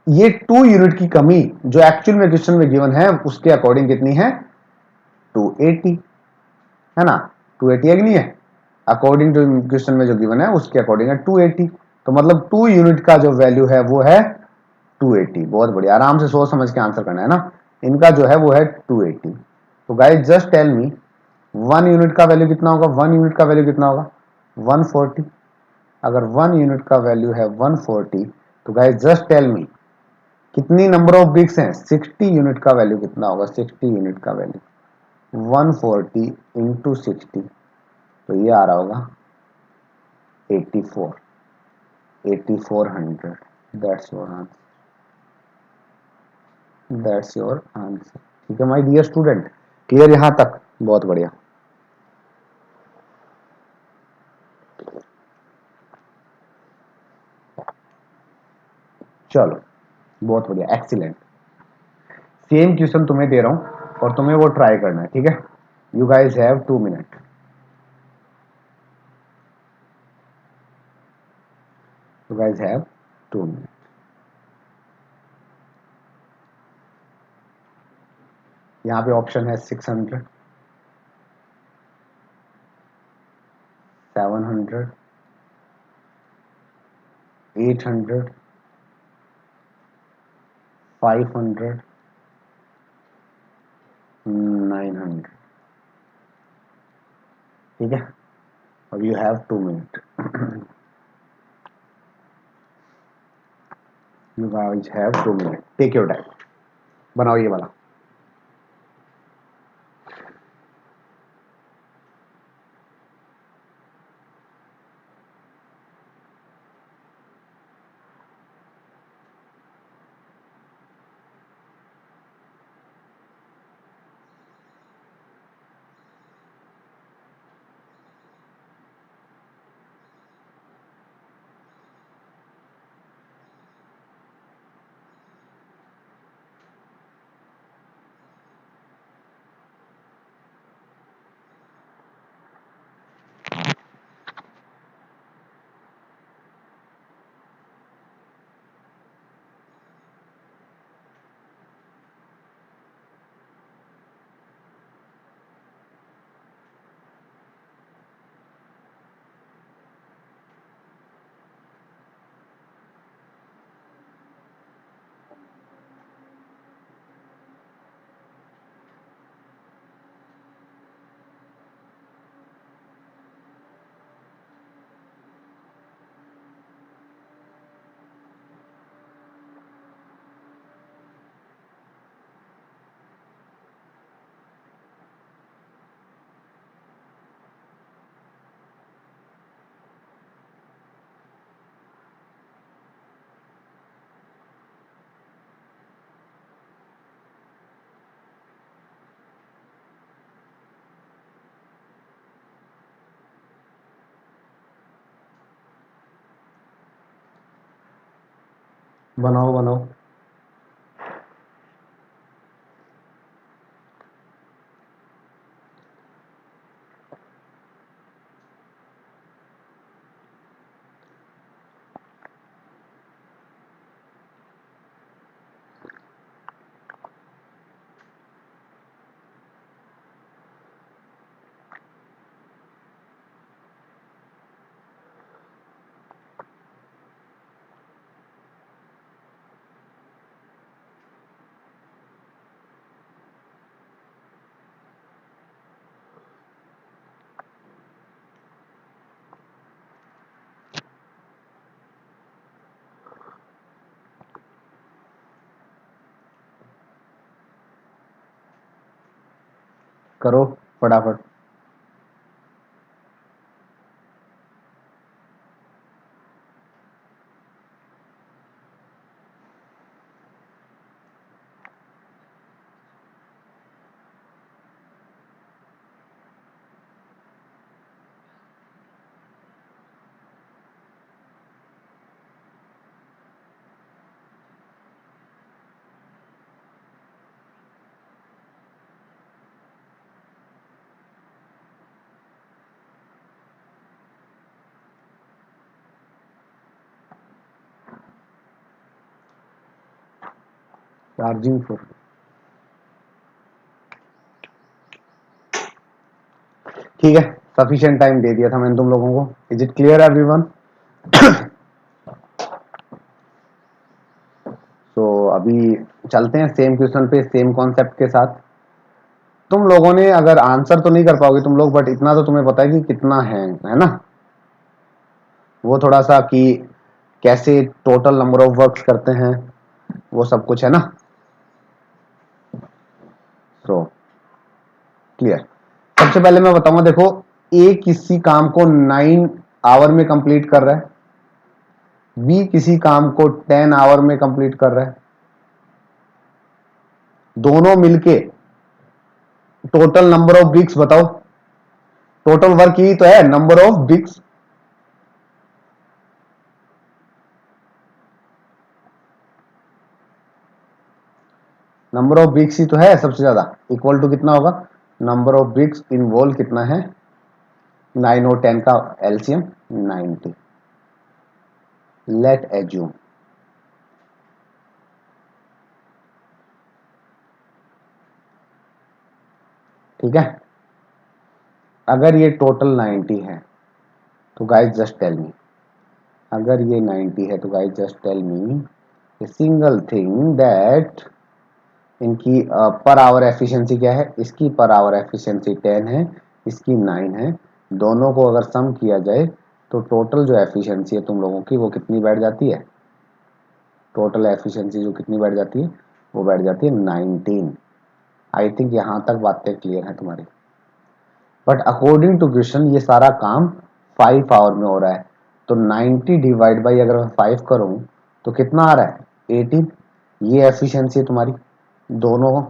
ये 2 यूनिट की कमी जो एक्चुअल में क्वेश्चन में गिवन है उसके अकॉर्डिंग कितनी है? 280 है ना? 280 है कि नहीं है? अकॉर्डिंग टू क्वेश्चन में जो गिवन है उसके अकॉर्डिंग है 280। तो मतलब 2 यूनिट का जो वैल्यू है वो है 280। बहुत बढ़िया, आराम से सोच समझ के आंसर करना है ना। इनका जो है वो है 280। तो guys just tell me 1 unit का वैल्यू कितना होगा? 1 यूनिट का वैल्यू कितना होगा? 140। अगर 1 यूनिट का वैल्यू है 140 तो गाइस जस्ट टेल मी कितनी नंबर ऑफ वीक्स हैं? 60 यूनिट का वैल्यू कितना होगा? 60 यूनिट का वैल्यू 140 इंटू 60, तो ये आ रहा होगा 84, 8400। That's your answer, that's your answer. ठीक है माय डियर स्टूडेंट, क्लियर यहां तक? बहुत बढ़िया। चलो बहुत बढ़िया, एक्सीलेंट। सेम क्वेश्चन तुम्हें दे रहा हूं और तुम्हें वो ट्राई करना है, ठीक है? You guys have 2 minute. You guys have 2 minute. यहाँ पे ऑप्शन है 600, 700, 800, 500, 900। ठीक है, अब you have 2 minute. You guys have 2 minute, take your time, बनाओ ये वाला। बनाओ बनाओ। करो फटाफट। चार्जिंग फॉर, ठीक है, सफिशिएंट टाइम दे दिया था मैंने तुम लोगों को। Is it clear everyone? तो अभी चलते हैं सेम क्वेश्चन पे, सेम कॉन्सेप्ट के साथ। तुम लोगों ने अगर आंसर तो नहीं कर पाओगे तुम लोग, बट इतना तो तुम्हें पता है कि कितना है ना? वो थोड़ा सा कि कैसे टोटल नंबर ऑफ वर्क्स करते हैं, वो सब कुछ है ना। So clear. सबसे पहले मैं बताऊंगा, देखो ए किसी काम को 9 आवर में कंप्लीट कर रहा है, बी किसी काम को 10 आवर में कंप्लीट कर रहा है, दोनों मिलके टोटल नंबर ऑफ ब्रिक्स बताओ। टोटल वर्क यही तो है, number of bricks. Number of bricks ही तो है सबसे ज्यादा, इक्वल टू कितना होगा, नंबर ऑफ ब्रिक्स इन्वॉल्व कितना है, 9 और 10 का एलसीएम 90। लेट एज्यूम, ठीक है, अगर ये टोटल 90 है तो गाइस जस्ट टेल मी, अगर ये 90 है तो guys just tell me a single thing that इनकी पर आवर एफिशिएंसी क्या है, इसकी पर आवर एफिशिएंसी 10 है, इसकी 9 है, दोनों को अगर सम किया जाए तो टोटल जो एफिशिएंसी है तुम लोगों की वो कितनी बैठ जाती है, टोटल एफिशिएंसी जो कितनी बैठ जाती है, वो बैठ जाती है 19। आई थिंक यहां तक बातें क्लियर है तुम्हारी। बट अकॉर्डिंग टू क्वेश्चन ये सारा काम 5 आवर में हो रहा है, तो 90 डिवाइड बाई अगर मैं 5 करूं तो कितना आ रहा है 18। ये एफिशिएंसी है तुम्हारी, दोनों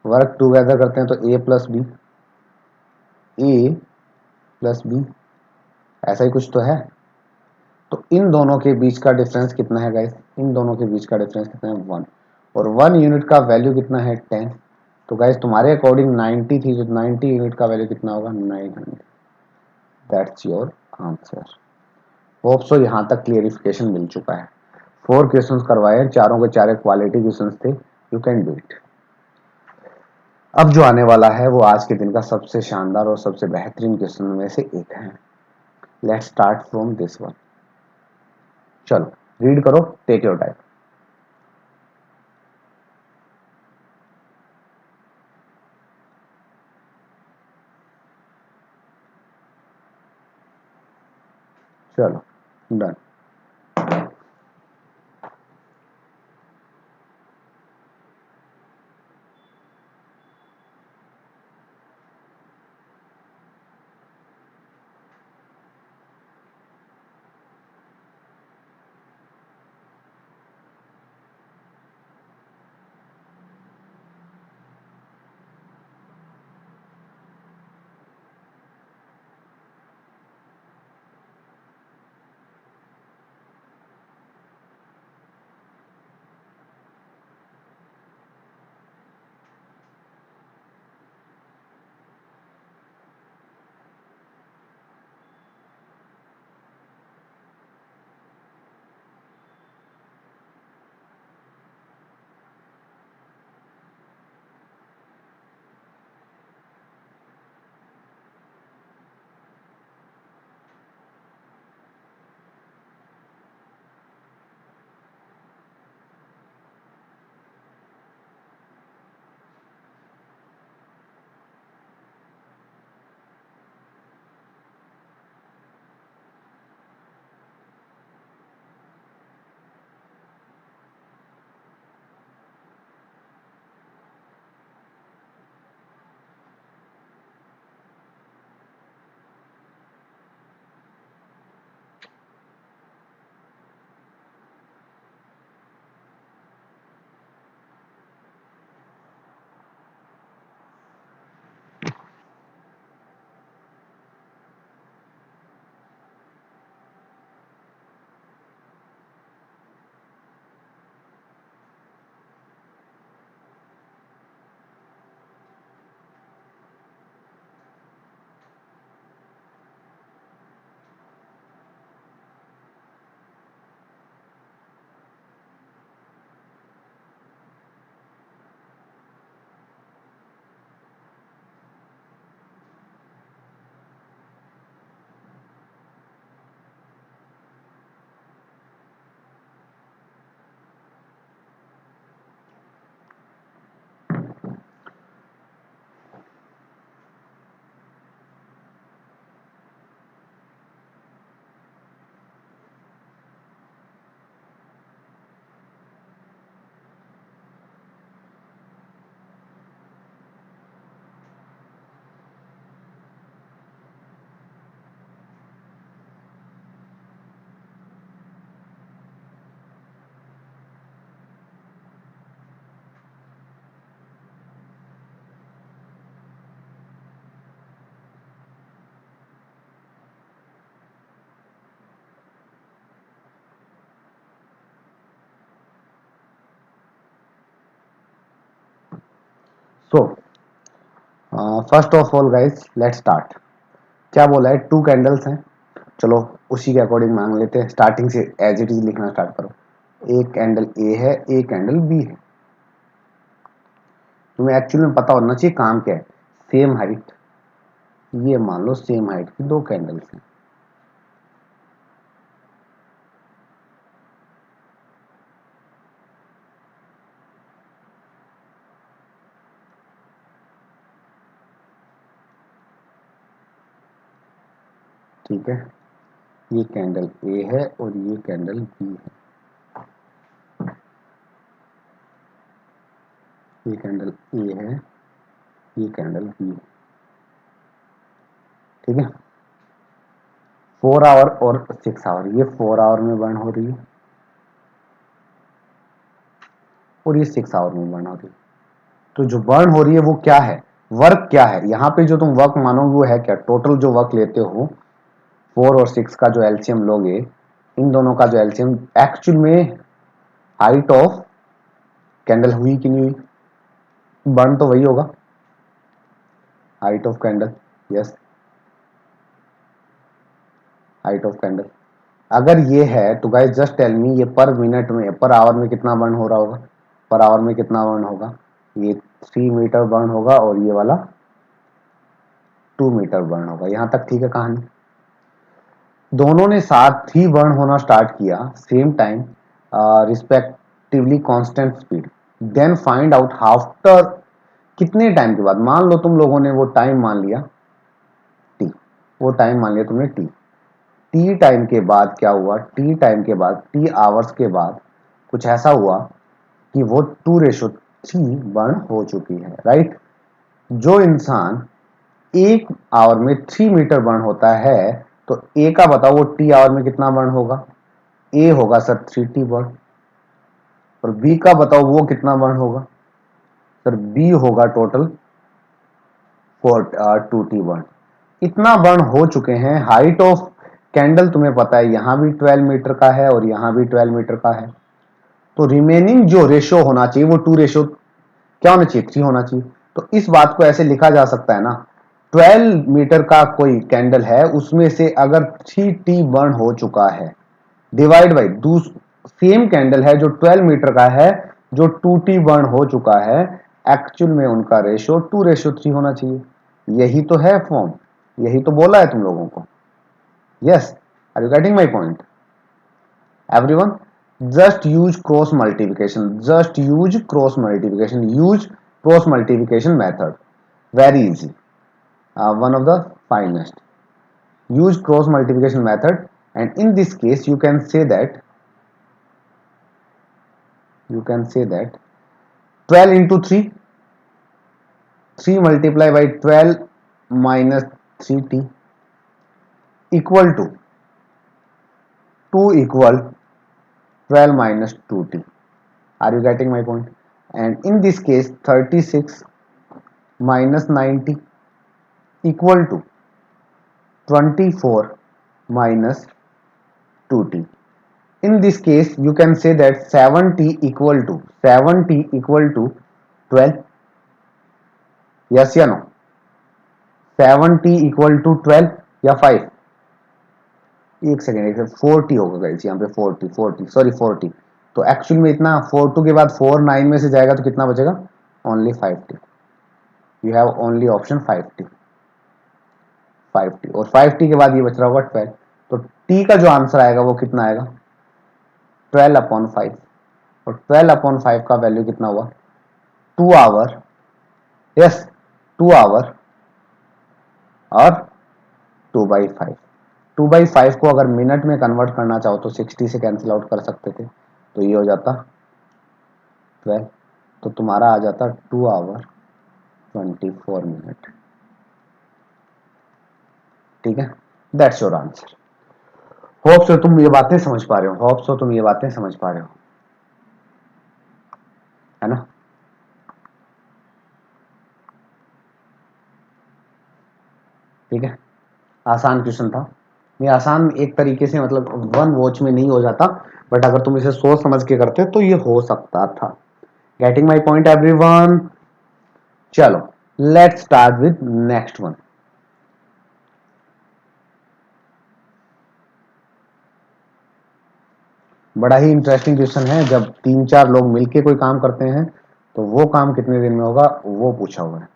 वर्क टुगेदर करते हैं तो ए प्लस बी, ए प्लस बी, ऐसा ही कुछ तो है। तो इन दोनों के बीच का डिफरेंस कितना है गाइस, इन दोनों के बीच का डिफरेंस कितना है 1, और 1 यूनिट का वैल्यू कितना है 10। तो गाइस तुम्हारे अकॉर्डिंग 90 थी, जो 90 यूनिट का वैल्यू कितना होगा 900। That's your answer. Hope so यहाँ तक क्लियरिफिकेशन मिल चुका है। 4 क्वेश्चंस करवाए, चारों के चारे क्वालिटी क्वेश्चंस थे, यू कैन डू इट। अब जो आने वाला है वो आज के दिन का सबसे शानदार और सबसे बेहतरीन क्वेश्चन में से एक है। Let's start from this one. चलो रीड करो, टेक योर टाइम। चलो done. So first of all guys let's start. क्या बोला है, 2 कैंडल्स हैं। चलो उसी के अकॉर्डिंग मांग लेते हैं, स्टार्टिंग से एज इट इज लिखना स्टार्ट करो। एक कैंडल ए है, एक कैंडल बी है। तुम्हें एक्चुअली में पता होना चाहिए काम क्या है। सेम हाइट, ये मान लो सेम हाइट की 2 कैंडल्स हैं। ठीक है, ये कैंडल ए है और ये कैंडल बी है। ये कैंडल ए है, ये कैंडल बी है। ठीक है, 4 आवर और 6 आवर, ये 4 आवर में बर्न हो रही है और ये 6 आवर में बर्न हो रही है। तो जो बर्न हो रही है वो क्या है, वर्क क्या है, यहाँ पे जो तुम वर्क मानोगे वो है क्या, टोटल जो वर्क लेते हो 4 और 6 का जो एलसीएम लोगे, इन दोनों का जो एलसीएम एक्चुअल में हाइट ऑफ कैंडल हुई कि नहीं हुई, बर्न तो वही होगा, height of candle. Yes, height of candle. अगर ये है तो गाइस जस्ट टेल मी, ये पर मिनट में, पर आवर में कितना बर्न हो रहा होगा, पर आवर में कितना बर्न होगा। ये 3 मीटर बर्न होगा और ये वाला 2 मीटर बर्न होगा। यहां तक ठीक है कहानी। दोनों ने साथ ही बर्न होना स्टार्ट किया same time, respectively constant speed. Then find out after कितने टाइम के बाद, मान लो तुम लोगों ने वो टाइम मान लिया टी, वो टाइम मान लिया तुमने टी। टी टाइम के बाद क्या हुआ, टी टाइम के बाद, टी आवर्स के बाद कुछ ऐसा हुआ कि वो 2:3 बर्न हो चुकी है, राइट। जो इंसान 1 आवर में 3 मीटर बर्न होता है, तो ए का बताओ वो टी आवर में कितना बर्न होगा। ए होगा सर 3T बर्न, और बी का बताओ वो कितना बर्न होगा। सर बी होगा टोटल 2T बर्न। इतना बर्न हो चुके हैं। हाइट ऑफ कैंडल तुम्हें पता है यहां भी 12 मीटर का है और यहां भी 12 मीटर का है। तो रिमेनिंग जो रेशो होना चाहिए वो 2 रेशो क्या होना चाहिए, 3 होना चाहिए। तो इस बात को ऐसे लिखा जा सकता है ना, 12 मीटर का कोई कैंडल है, उसमें से अगर 3T बर्न हो चुका है, डिवाइड बाई सेम कैंडल है जो 12 मीटर का है, जो 2T बर्न हो चुका है, एक्चुअल में उनका रेशो 2:3 होना चाहिए। यही तो है फॉर्म, यही तो बोला है तुम लोगों को। Yes, are you getting my point everyone. just use cross multiplication, just use cross multiplication, use cross multiplication method, very easy, one of the finest. Use cross multiplication method, and in this case you can say that 12 into 3, 3 multiplied by 12 minus 3T equal to 2 equal 12 minus 2T. Are you getting my point? And in this case 36 minus 90 equal to 24 minus 2T. In this case you can say that 7T equal to 12. Yes या no? 7T equal to 12 या 5? एक second, 40 होगा guys, यहाँ पे 40 तो actual में इतना 42 के बाद 4 9 में से जाएगा तो कितना बचेगा, only 5T। You have only option 5T और 5T के बाद ये बच रहा होगा 12। तो T का जो आंसर आएगा वो कितना आएगा, 12/5। और 12/5 का वैल्यू कितना हुआ, 2 आवर। यस, 2 आवर और 2/5। 2/5 को अगर मिनट में कन्वर्ट करना चाहो तो 60 से कैंसिल आउट कर सकते थे, तो ये हो जाता 12। तो तुम्हारा आ जाता 2 आवर 24 मिनट। ठीक है, that's your answer. Hope so तुम ये बातें समझ पा रहे हो, होप सो तुम ये बातें समझ पा रहे हो, है ना। ठीक है, आसान क्वेश्चन था। ये आसान एक तरीके से मतलब 1 वॉच में नहीं हो जाता, बट अगर तुम इसे सोच समझ के करते तो ये हो सकता था। Getting my point everyone. चलो let's start with next one. बड़ा ही इंटरेस्टिंग क्वेश्चन है। जब 3-4 लोग मिलके कोई काम करते हैं तो वो काम कितने दिन में होगा, वो पूछा हुआ है।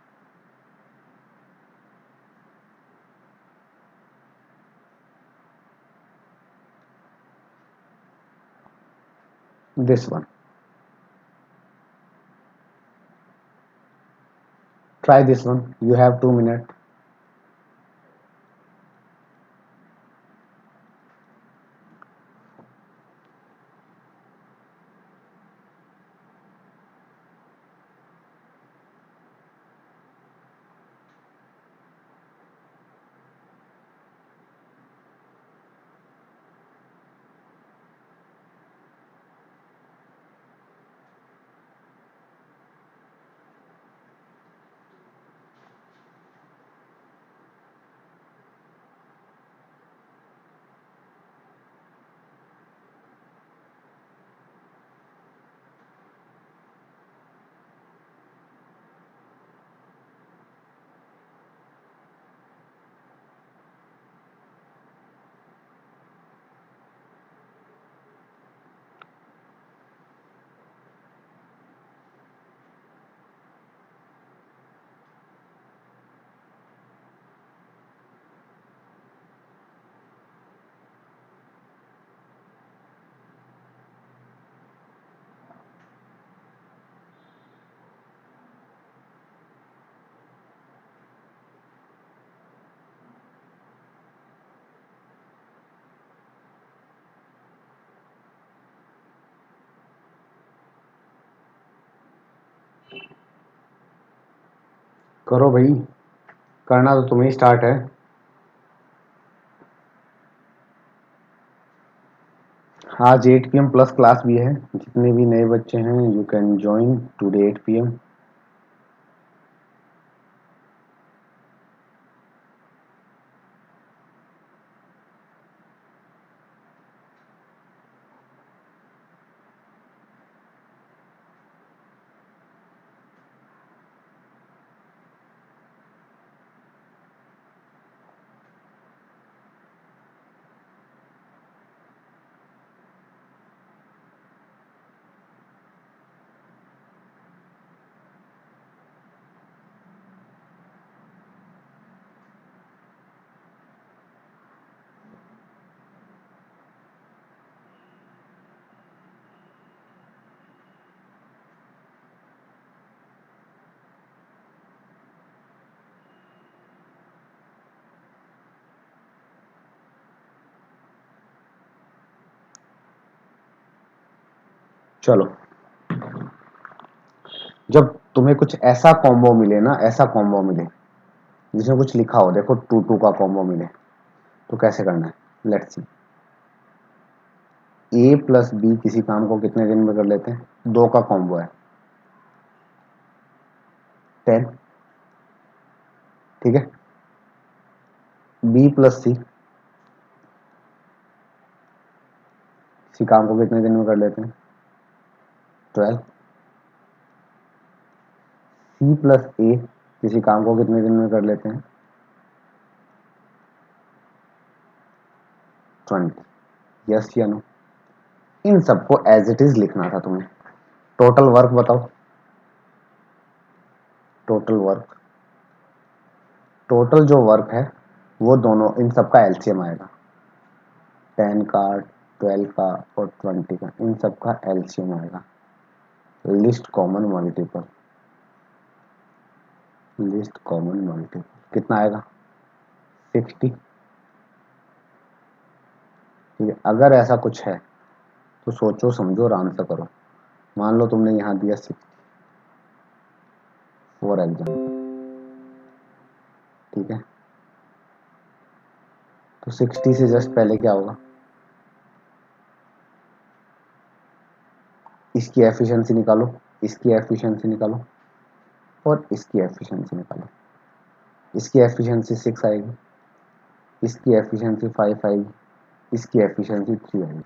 This one, try this one, you have 2 minutes। करो भाई, करना तो तुम्हें स्टार्ट है। आज 8 PM प्लस क्लास भी है। जितने भी नए बच्चे हैं you can join today 8 PM। चलो, जब तुम्हें कुछ ऐसा कॉम्बो मिले ना, ऐसा कॉम्बो मिले जिसमें कुछ लिखा हो, देखो 2-2 का कॉम्बो मिले, तो कैसे करना है, let's see. A plus B किसी काम को कितने दिन में कर लेते हैं? 2 का कॉम्बो है, 10। ठीक है। बी प्लस सी किसी काम को कितने दिन में कर लेते हैं? 12। सी प्लस ए किसी काम को कितने दिन में कर लेते हैं? 20। यस या नो? इन सबको एज इट इज लिखना था तुम्हें। टोटल वर्क बताओ। टोटल वर्क, टोटल जो वर्क है वो दोनों इन सबका एलसीएम आएगा। 10 का, 12 का और 20 का, इन सबका एलसीएम आएगा। List common multiple, list common multiple कितना आएगा? 60। ठीक है। अगर ऐसा कुछ है तो सोचो समझो और आंसर करो। मान लो तुमने यहाँ दिया 60 फॉर एग्जाम्पल। ठीक है, तो 60 से जस्ट पहले क्या होगा? इसकी एफिशिएंसी निकालो, इसकी एफिशिएंसी निकालो और इसकी एफिशिएंसी निकालो। इसकी एफिशिएंसी 6 आएगी, इसकी एफिशिएंसी 5 आएगी, इसकी एफिशिएंसी 3 आएगी।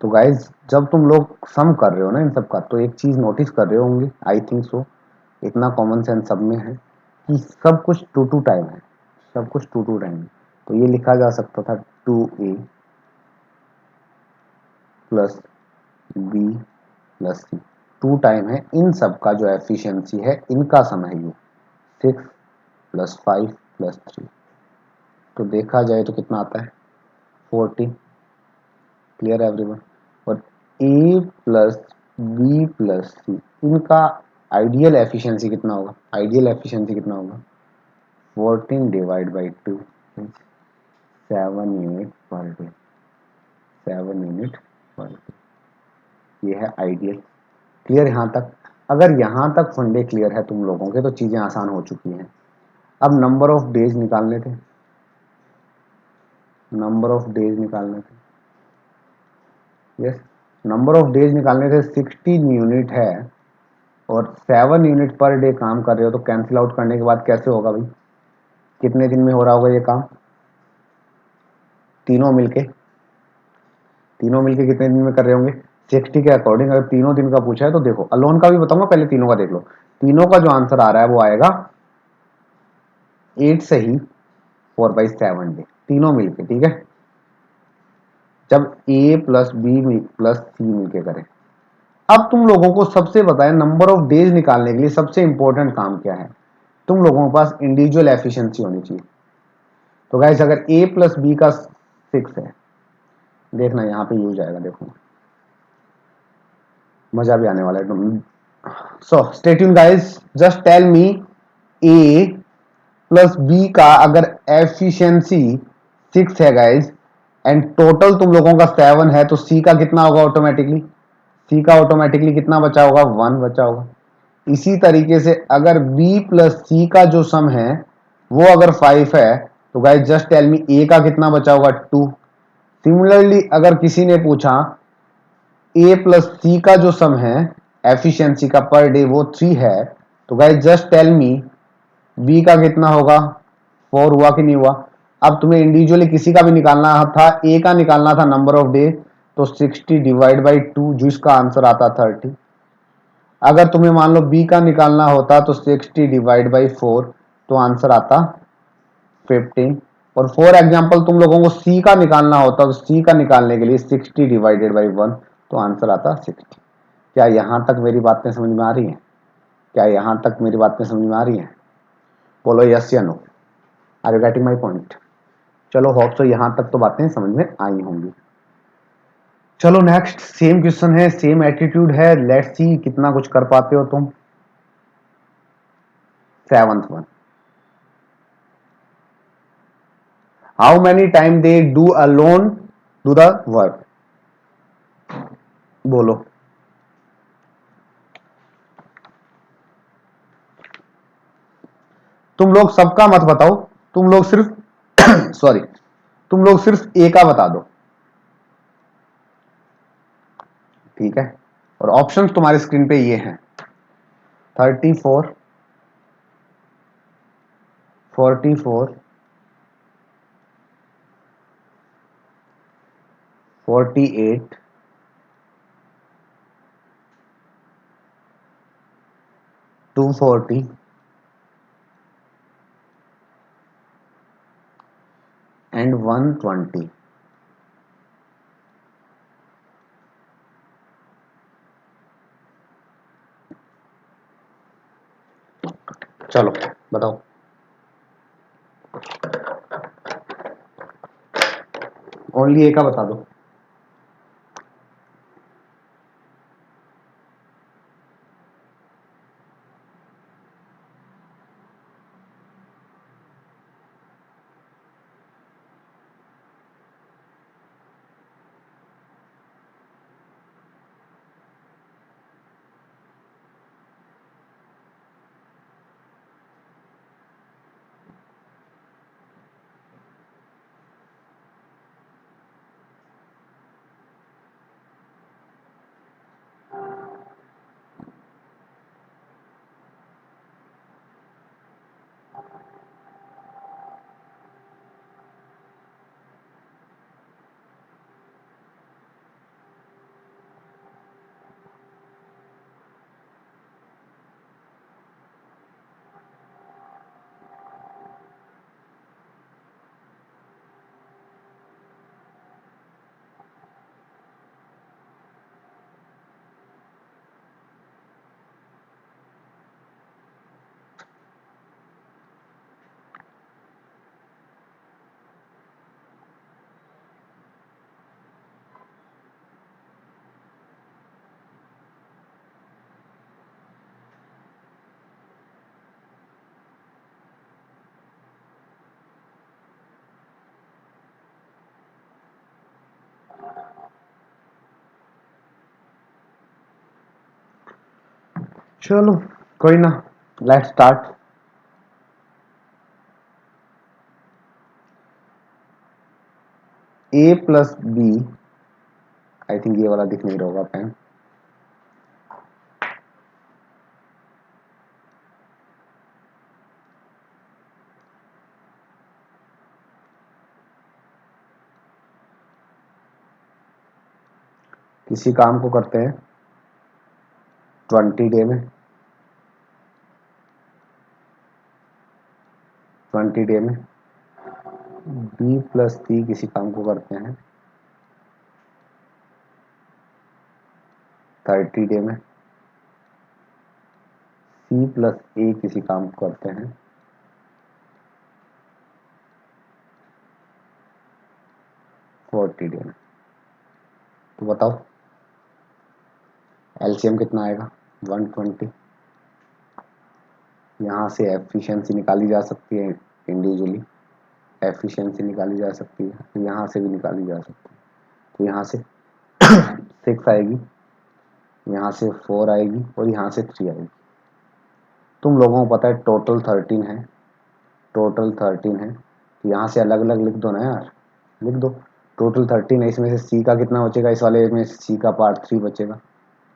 तो गाइज जब तुम लोग सम कर रहे हो ना इन सब का, तो एक चीज नोटिस कर रहे होंगे, आई थिंक सो, इतना कॉमन सेंस सब में है कि सब कुछ टू टू टाइम है, सब कुछ टू टू टाइम है। तो ये लिखा जा सकता था 2a plus B plus C, two time है। इन सब का जो एफिशिएंसी है इनका सम है ये 6 प्लस 5 प्लस 3। तो देखा जाए तो कितना आता है 40। Clear everyone. और ए प्लस बी प्लस सी, इनका आइडियल एफिशिएंसी कितना होगा, आइडियल एफिशिएंसी कितना होगा 14 divide by 2, 7 unit per day, 7 unit per day, ये है आइडियल। क्लियर यहाँ तक। अगर यहाँ तक फंडे क्लियर है तुम लोगों के तो चीजें आसान हो चुकी हैं। अब नंबर ऑफ डेज निकालने थे, नंबर ऑफ डेज निकालने थे, यस नंबर ऑफ डेज निकालने थे। 16 यूनिट है और 7 यूनिट पर डे काम कर रहे हो, तो कैंसिल आउट करने के बाद कैसे होगा भाई, कितने दिन में हो रहा होगा ये काम, तीनों मिलके, तीनों मिलके कितने दिन में कर रहे होंगे 60 के अकॉर्डिंग। अगर तीनों दिन का पूछा है तो देखो, अलोन का भी बताऊंगा, पहले तीनों का देख लो। तीनों का जो आंसर आ रहा है वो आएगा 8 से ही 4/7 डे, तीनों मिलके, ठीक है। जब ए प्लस बी प्लस सी मिलके करें। अब तुम लोगों को सबसे बताया नंबर ऑफ डेज निकालने के लिए सबसे इंपॉर्टेंट काम क्या है, तुम लोगों के पास इंडिविजुअल एफिशिएंसी होनी चाहिए। तो गाइस अगर a प्लस बी का 6 है, देखना यहाँ पे यूज आएगा, देखो मजा भी आने वाला है। So stay tuned guys, just tell me a plus B का अगर एफिशिएंसी 6 है गाइस एंड टोटल तुम लोगों का 7 है, तो c का कितना होगा ऑटोमेटिकली, c का ऑटोमेटिकली कितना बचा होगा 1 बचा होगा। इसी तरीके से अगर b प्लस सी का जो सम है वो अगर 5 है, तो guys just tell me a का कितना बचा होगा 2। सिमिलरली अगर किसी ने पूछा a प्लस सी का जो सम है एफिशिएंसी का पर डे वो 3 है, तो guys just tell me b का कितना होगा 4 हुआ कि नहीं हुआ। अब तुम्हें इंडिविजुअली किसी का भी निकालना था, a का निकालना था नंबर ऑफ डे, तो 60 डिवाइड बाई 2 जिसका आंसर आता 30। अगर तुम्हें मान लो b का निकालना होता तो 60 डिवाइड बाई 4, तो आंसर आता 15। और फॉर एग्जाम्पल तुम लोगों को c का निकालना होता तो c का निकालने के लिए 60 डिवाइडेड बाई 1, तो आंसर आता 60। क्या यहां तक मेरी बातें समझ में आ रही हैं, क्या यहां तक मेरी बातें समझ में आ रही हैं, बोलो यस या no, are you getting my point. चलो होप सो यहां तक तो बातें समझ में आई होंगी। चलो नेक्स्ट सेम क्वेश्चन है, सेम एटीट्यूड है, लेट्स सी कितना कुछ कर पाते हो तुम। Seventh one, how many time they do alone do the work, बोलो। तुम लोग सबका मत बताओ, तुम लोग सिर्फ सॉरी, तुम लोग सिर्फ ए का बता दो, ठीक है। और ऑप्शंस तुम्हारी स्क्रीन पे ये हैं 34, 44, 48, 240 एंड 120। चलो बताओ। ओनली ए का बता दो। चलो कोई ना, let's start. A plus B, I think ये वाला दिख नहीं रहा होगा पेन। किसी काम को करते हैं 20 डे में, 20 डे में। बी प्लस सी किसी काम को करते हैं 30 डे में। सी प्लस ए किसी काम को करते हैं 40 डे में। तो बताओ एलसीएम कितना आएगा? 120। यहाँ से एफिशिएंसी निकाली जा सकती है इंडिविजुअली, एफिशिएंसी निकाली जा सकती है, तो यहाँ से भी निकाली जा सकती है। तो यहाँ से 6 आएगी, यहाँ से 4 आएगी और यहाँ से 3 आएगी। तुम लोगों को पता है टोटल 13 है, टोटल 13 है, तो यहाँ से अलग अलग लिख दो ना यार, लिख दो। टोटल 13 है, इसमें से सी का कितना बचेगा? इस वाले में सी का पार्ट 3 बचेगा।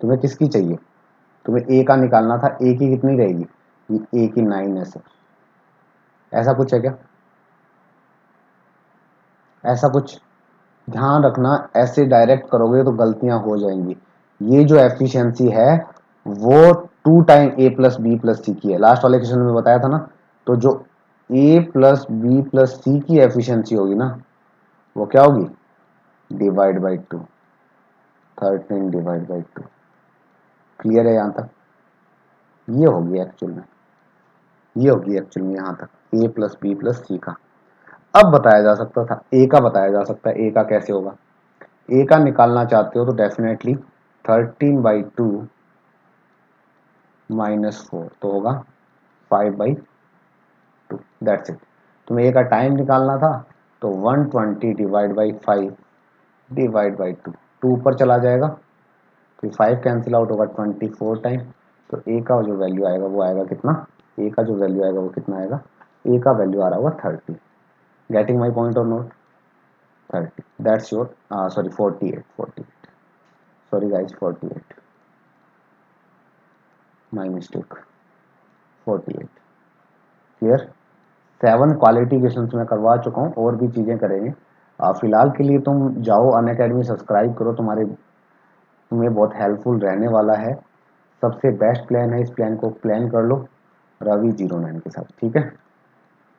तुम्हें किसकी चाहिए? तुम्हें ए का निकालना था। ए की कितनी रहेगी? ये ए की 9 है सर। ऐसा कुछ है क्या? ऐसा कुछ ध्यान रखना, ऐसे डायरेक्ट करोगे तो गलतियां हो जाएंगी। ये जो एफिशिएंसी है वो 2 टाइम ए प्लस बी प्लस सी की है। लास्ट वाले क्वेश्चन में बताया था ना। तो जो ए प्लस बी प्लस सी की एफिशिएंसी होगी ना, वो क्या होगी? Divide by 2, 13 divide by 2। Clear है यहाँ तक? ये होगी एक्चुअल में, ये होगी एक्चुअल में यहाँ तक ए प्लस बी प्लस सी का। अब बताया जा सकता था ए का, बताया जा सकता है ए का कैसे होगा। ए का निकालना चाहते हो तो डेफिनेटली 13/2 -4 तो होगा 5/2। That's it. तुम्हें ए का टाइम निकालना था तो 120 डिवाइड बाई 5 डिवाइड बाई 2। 2 ऊपर चला जाएगा तो 5 कैंसिल आउट होगा 24 टाइम। तो ए का जो वैल्यू आएगा वो आएगा कितना? ए का जो वैल्यू आएगा वो कितना आएगा? ए का वैल्यू आ रहा होगा 30। गेटिंग माई पॉइंट और note? 30, that's your sorry 48, sorry guys 48, my mistake, 48। Clear? 7 quality question मैं करवा चुका हूँ, और भी चीज़ें करेंगे। फिलहाल के लिए तुम जाओ अनअकैडमी, सब्सक्राइब करो, तुम्हें बहुत हेल्पफुल रहने वाला है। सबसे बेस्ट प्लान है, इस प्लान को प्लान कर लो रवि 09 के साथ। ठीक है,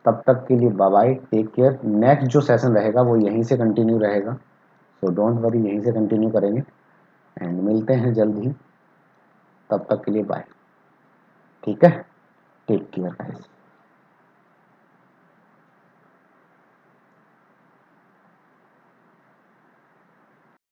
तब तक के लिए bye bye, take care. Next जो सेशन रहेगा वो यहीं से कंटिन्यू रहेगा, सो डोंट वरी, यहीं से कंटिन्यू करेंगे एंड मिलते हैं जल्द ही। तब तक के लिए बाय। ठीक है, टेक केयर गाइस।